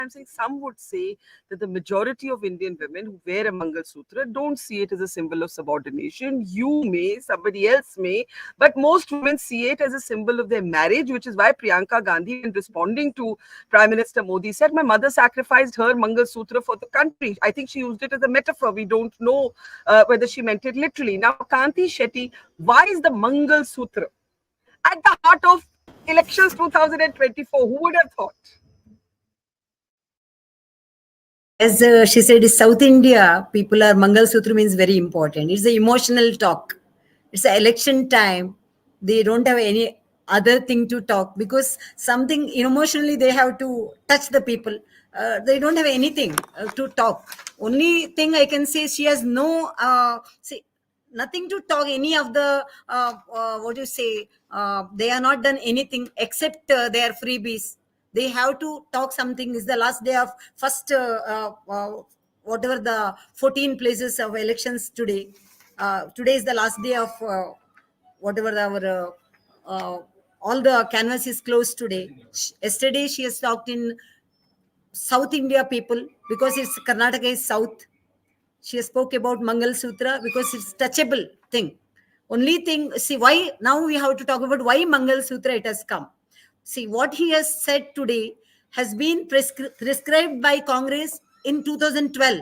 I'm saying some would say that the majority of Indian women who wear a Mangal Sutra don't see it as a symbol of subordination. You may, somebody else may, but most women see it as a symbol of their marriage, which is why Priyanka Gandhi, in responding to Prime Minister Modi, said, "My mother sacrificed her Mangal Sutra for the country." I think she used it as a metaphor. We don't know whether she meant it literally. Now, Kanti Shetty, why is the Mangal Sutra at the heart of elections 2024? Who would have thought? As she said, South India, people are Mangal Sutra means very important. It's an emotional talk. It's an election time. They don't have any other thing to talk because something emotionally they have to touch the people. They don't have anything to talk. Only thing I can say, she has no nothing to talk. Any of the what do you say? They are not done anything except their freebies. They have to talk something. Is the last day of first whatever the 14 places of elections today. Today is the last day of whatever our all the canvas is closed today. Yesterday she has talked in South India people because it's Karnataka is South. She spoke about Mangal Sutra because it's touchable thing. Only thing, see why now we have to talk about why Mangal Sutra it has come. See what he has said today has been prescribed by Congress in 2012.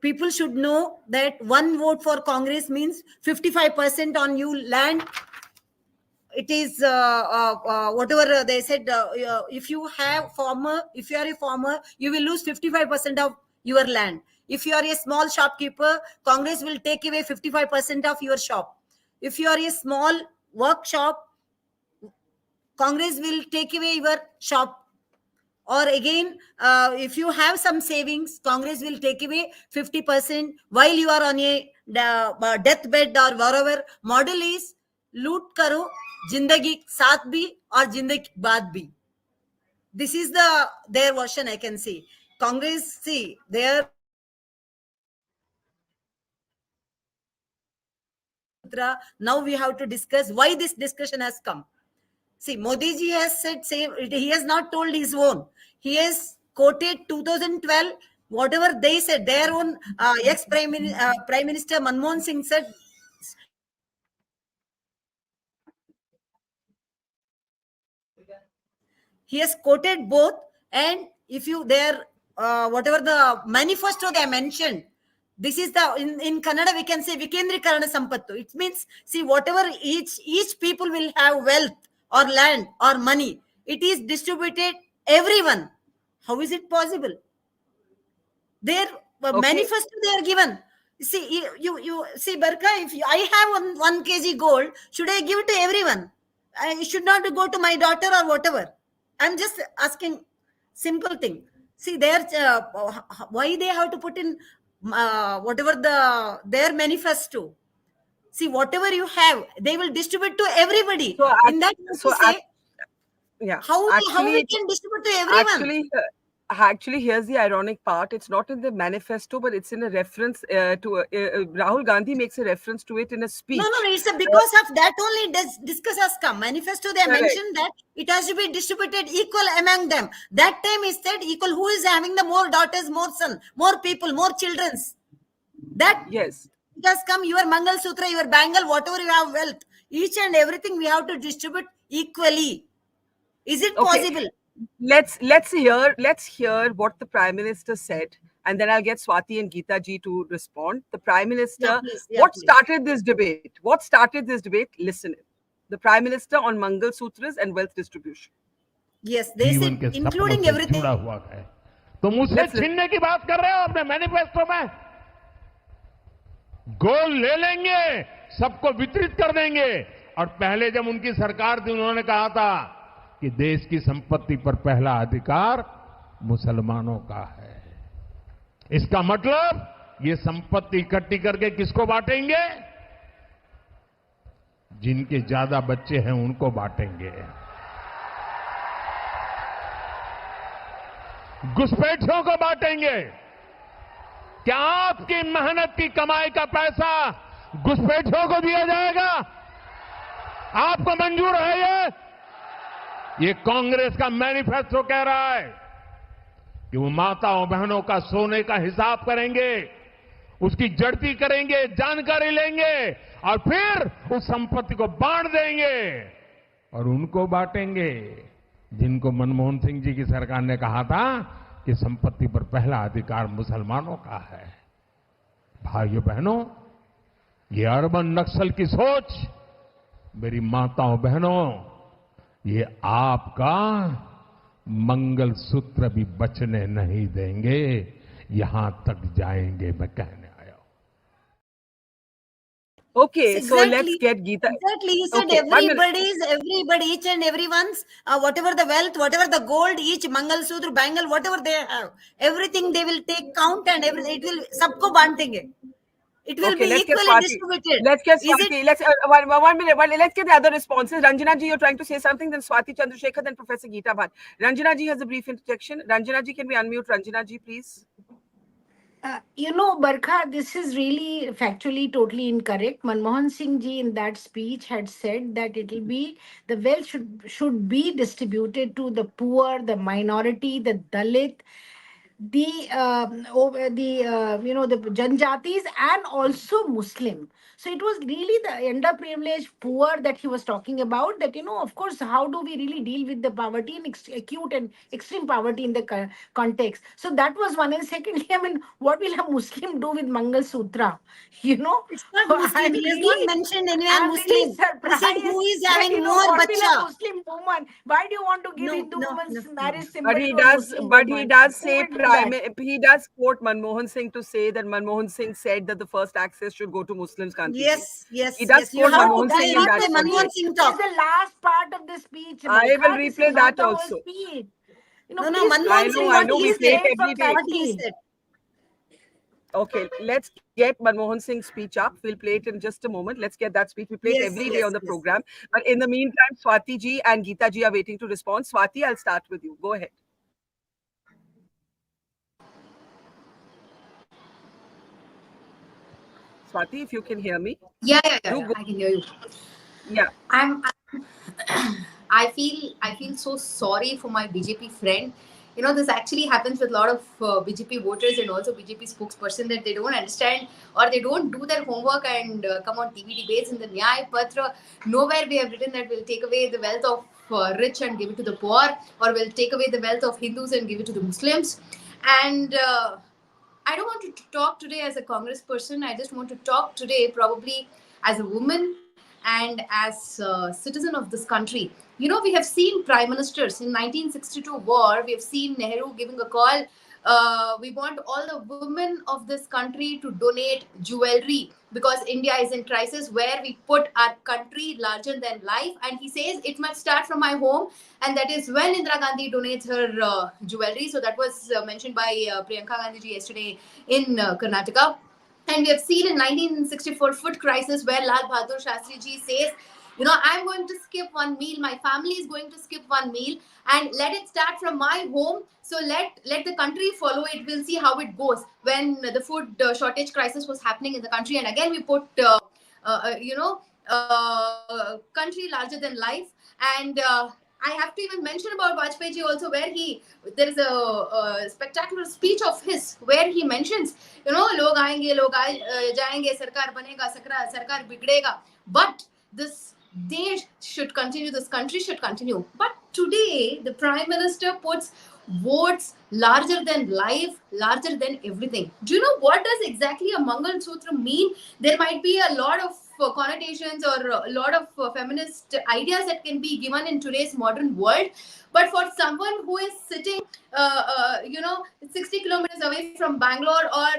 People should know that one vote for Congress means 55% on you land. It is whatever they said. If you are a farmer, you will lose 55% of your land. If you are a small shopkeeper, Congress will take away 55% of your shop. If you are a small workshop, Congress will take away your shop. Or again, if you have some savings, Congress will take away 50% while you are on a deathbed or wherever. Model is loot karo, jindagi saath bhi or jindagi baad bhi. This is their version I can see. Congress, see, their now we have to discuss why this discussion has come. See, Modi ji has said, he has not told his own. He has quoted 2012, whatever they said, their own ex-Prime Minister Manmohan Singh said. He has quoted both, and if you, whatever the manifesto they mentioned, this is in Kannada we can say Vikendrikarana Sampattu. It means, see, whatever each people will have wealth or land or money, it is distributed everyone. How is it possible? Their manifesto they are given. See, you see, Barka, if I have 1 kg gold, should I give it to everyone? I should not go to my daughter or whatever. I'm just asking simple thing. See, why they have to put in whatever their manifesto. See, whatever you have, they will distribute to everybody. So, in that, how we can distribute to everyone? Actually, here's the ironic part. It's not in the manifesto, but it's in a reference to Rahul Gandhi makes a reference to it in a speech. No, it's because of that only discuss has come. Manifesto, they mentioned that it has to be distributed equal among them. That time is said equal. Who is having the more daughters, more sons, more people, more children? That yes, it has come. Your Mangal Sutra, your bangle, whatever you have wealth, each and everything we have to distribute equally. Is it possible? Let's hear what the Prime Minister said, and then I'll get Swati and Geeta ji to respond. The Prime Minister, what started this debate? What started this debate? Listen, the Prime Minister on Mangal Sutras and wealth distribution. Yes, they said including everything. तो मुझसे छीनने की बात कर रहे हो अपने manifesto में? गोल्ड ले लेंगे, सबको वितरित कर देंगे, और पहले जब उनकी सरकार थी उन्होंने कहा था कि देश की संपत्ति पर पहला अधिकार मुसलमानों का है। इसका मतलब ये संपत्ति इकट्ठी करके किसको बांटेंगे? जिनके ज्यादा बच्चे हैं उनको बांटेंगे। घुसपैठियों को बांटेंगे। क्या आपकी मेहनत की कमाई का पैसा घुसपैठियों को दिया जाएगा? आपको मंजूर है ये कांग्रेस का मैनिफेस्टो कह रहा है। कि वो माताओं बहनों का सोने का हिसाब करेंगे, उसकी जड़ती करेंगे, जानकारी लेंगे और फिर उस संपत्ति को बांट देंगे और उनको बांटेंगे जिनको मनमोहन सिंह जी की सरकार ने कहा था कि संपत्ति पर पहला अधिकार मुसलमानों का है। भाइयों बहनों, ये अर्बन नक्सल की सोच, मेरी माताओं बहनों, ये आपका मंगलसूत्र भी बचने नहीं देंगे, यहां तक जाएंगे, मैं कहने आया हूं। Okay, so let's get Geeta. Exactly, he said Okay, 1 minute. everybody, each and everyone's, whatever the wealth, whatever the gold, each Mangal Sutra, bangle, whatever they have, everything they will take count and everything, it will, sabko bantenge. It will Okay, be let's get equally Swati. distributed. Let's get Is Swati. it? Let's 1 minute. Let's get the other responses. Ranjana ji, you're trying to say something. Then Swati Chandrasekhar, then Professor Geeta Bhatt. Ranjana ji has a brief interjection. Ranjana ji, can we unmute Ranjana ji, please? Barkha, this is really factually totally incorrect. Manmohan Singh ji in that speech had said that it will be the wealth should be distributed to the poor, the minority, the Dalit, the Janjatis, and also Muslim. So it was really the underprivileged poor that he was talking about. That of course, how do we really deal with the poverty and acute and extreme poverty in the context? So that was one. And secondly, I mean, what will a Muslim do with Mangal Sutra? It's not Muslim. He has not mentioned anywhere I'm Muslim. really He said surprised who is that, having more what will a bacha. Muslim woman? Why do you want to give No, Hindu no, woman's no, marriage no. symbol But he to a does. Muslim But he woman? does Who say will do that? he does quote Manmohan Singh to say that Manmohan Singh said that the first access should go to Muslims. Kanti ji. Yes, yes, He does yes. You quote have Manmohan to Singh in read that the Manmohan context. Singh It's talk. the last part of the speech. I will Barkha. This replay is not that the whole also. speech. No, please Manmohan I Singh, know, what we he play said, it every day. what he said. Okay, let's get Manmohan Singh's speech up. We'll play it in just a moment. Let's get that speech. We play it Yes, every day yes, on the yes. program. But in the meantime, Swati ji and Geeta ji are waiting to respond. Swati, I'll start with you. Go ahead. Swati, if you can hear me. Yeah. Do go. I can hear you. Yeah. I feel so sorry for my BJP friend. This actually happens with a lot of BJP voters and also BJP spokesperson, that they don't understand or they don't do their homework and come on TV debates. In the Nyay Patra, nowhere we have written that we'll take away the wealth of rich and give it to the poor, or we'll take away the wealth of Hindus and give it to the Muslims. And I don't want to talk today as a Congress person. I just want to talk today probably as a woman and as a citizen of this country. We have seen prime ministers in 1962 war. We have seen Nehru giving a call. We want all the women of this country to donate jewelry because India is in crisis, where we put our country larger than life. And he says it must start from my home. And that is when Indira Gandhi donates her jewelry. So that was mentioned by Priyanka Gandhi ji yesterday in Karnataka. And we have seen in 1964 food crisis, where Lal Bahadur Shastri ji says, I'm going to skip one meal. My family is going to skip one meal, and let it start from my home. So let the country follow it. We'll see how it goes. When the food shortage crisis was happening in the country, and again we put, country larger than life. And I have to even mention about Vajpayee ji also, where there is a spectacular speech of his where he mentions, log aayenge, log jayenge, sarkar banega, sarkar bigdega. But this desh should continue, this country should continue. But today, the Prime Minister puts votes larger than life, larger than everything. Do you know what does exactly a Mangal Sutra mean? There might be a lot of connotations or a lot of feminist ideas that can be given in today's modern world. But for someone who is sitting, 60 kilometers away from Bangalore or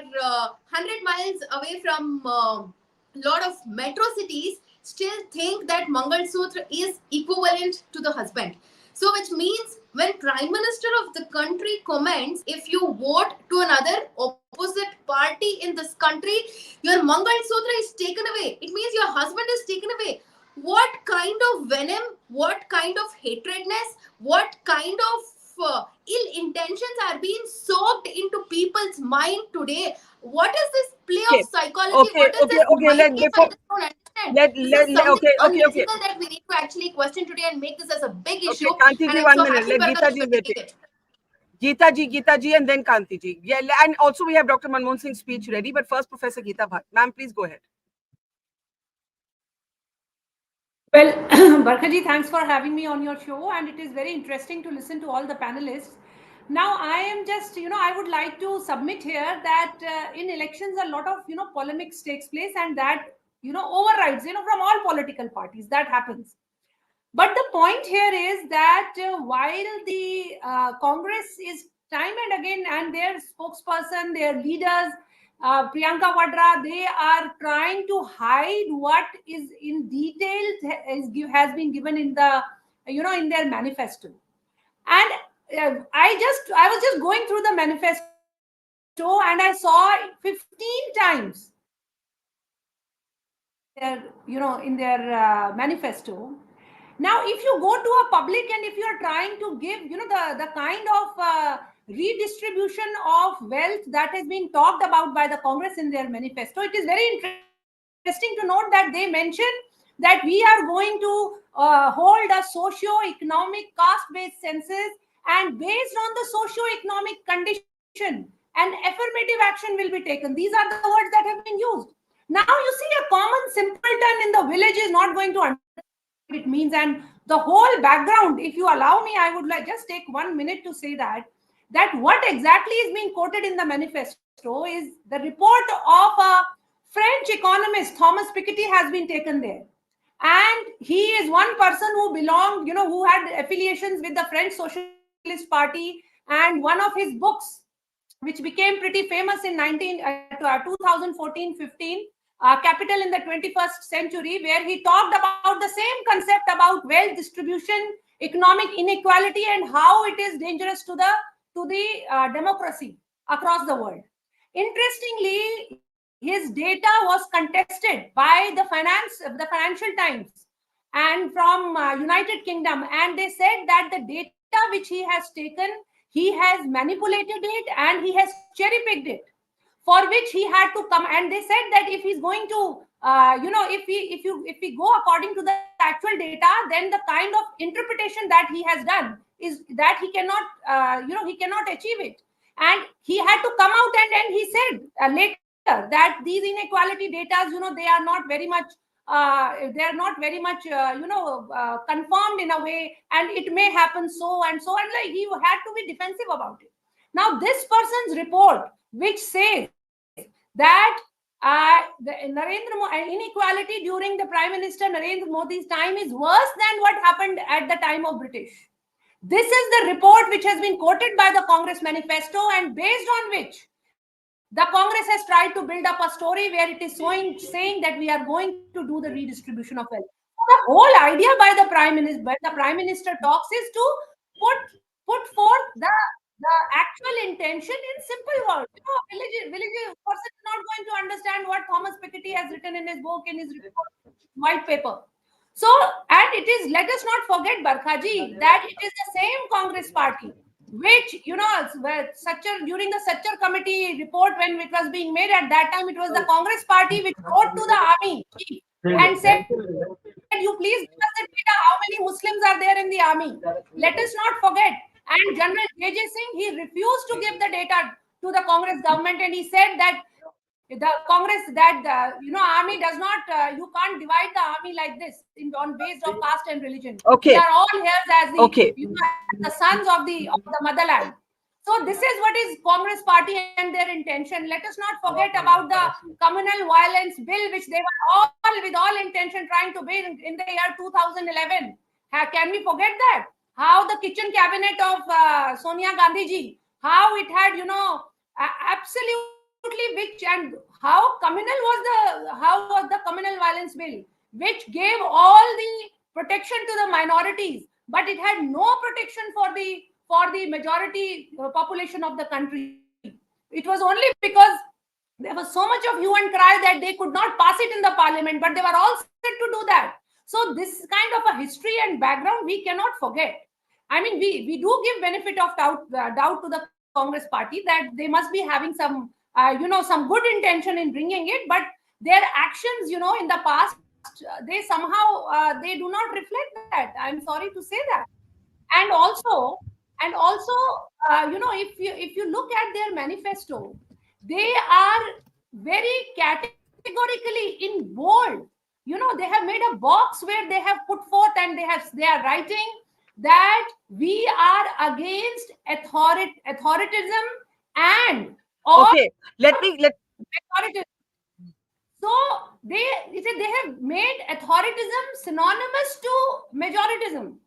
100 miles away from lot of metro cities, still think that Mangal Sutra is equivalent to the husband. So which means when Prime Minister of the country comments, if you vote to another opposite party in this country, your Mangal Sutra is taken away. It means your husband is taken away. What kind of venom, what kind of hatredness, what kind of ill intentions are being soaked into people's mind today? What is this play of psychology? What is this mind game? I just don't understand. This is something unethical that we need to actually question today and make this as a big issue. Kanti ji, And I'm 1 so minute. happy Let Geeta ji for wait. taking it. Geeta ji, and then Kanti ji. Yeah, and also we have Dr. Manmohan Singh's speech ready, but first Professor Geeta Bhatt. Ma'am, please go ahead. Well, Barkha thanks for having me on your show, and it is very interesting to listen to all the panelists. Now, I am just, I would like to submit here that in elections, a lot of, polemics takes place, and that, overrides, from all political parties. That happens. But the point here is that while the Congress is time and again, and their spokesperson, their leaders, Priyanka Vadra, they are trying to hide what is in detail has been given in the, in their manifesto. And I was just going through the manifesto, and I saw 15 times, in their manifesto. Now, if you go to a public and if you are trying to give, the kind of redistribution of wealth that has been talked about by the Congress in their manifesto, it is very interesting to note that they mention that we are going to hold a socio-economic caste-based census, and based on the socio-economic condition, an affirmative action will be taken. These are the words that have been used. Now, you see, a common simpleton in the village is not going to understand it means, and the whole background, if you allow me, I would like just take 1 minute to say that what exactly is being quoted in the manifesto is the report of a French economist, Thomas Piketty, has been taken there, and he is one person who belonged, who had affiliations with the French Socialist Party, and one of his books, which became pretty famous in 2014-15, Capital in the 21st Century, where he talked about the same concept about wealth distribution, economic inequality, and how it is dangerous to the democracy across the world. Interestingly, his data was contested by the Financial Times and from United Kingdom, and they said that the data which he has taken, he has manipulated it and he has cherry-picked it, for which he had to come. And they said that if he's going to, if we go according to the actual data, then the kind of interpretation that he has done is that he cannot, he cannot achieve it. And he had to come out and he said later that these inequality data, they are not very much confirmed in a way, and it may happen so and so, and like he had to be defensive about it. Now, this person's report, which says that the inequality during the Prime Minister Narendra Modi's time is worse than what happened at the time of British. This is the report which has been quoted by the Congress manifesto, and based on which the Congress has tried to build up a story where it is saying that we are going to do the redistribution of wealth. The whole idea by the Prime Minister talks is to put forth the actual intention in simple words. A village person is not going to understand what Thomas Piketty has written in his book, in his report, white paper. So, and it is, let us not forget, Barkhaji, that it is the same Congress party which, during the Sachar committee report, when it was being made at that time, it was the Congress party which wrote to the army chief and said, you please give us the data, how many Muslims are there in the army. Let us not forget. And General J.J. Singh, he refused to give the data to the Congress government, and he said that the Congress, that army does not, you can't divide the army like this on based of caste and religion. Okay. They are all here as the, okay. The sons of the motherland. So this is what is Congress party and their intention. Let us not forget about the communal violence bill, which they were all with all intention trying to build in the year 2011. Can we forget that? How the kitchen cabinet of Sonia Gandhi ji, how it had, absolutely which, and how was the communal violence bill, which gave all the protection to the minorities, but it had no protection for the majority population of the country. It was only because there was so much of hue and cry that they could not pass it in the parliament, but they were all set to do that. So this kind of a history and background we cannot forget. I mean, we do give benefit of doubt to the Congress party that they must be having some some good intention in bringing it, but their actions, in the past, they somehow they do not reflect that. I'm sorry to say that. And also, And also, if you look at their manifesto, they are very categorically in bold. They have made a box where they have put forth, and they are writing that we are against authoritism and or Okay, let authoritism. So they have made authoritism synonymous to majoritism.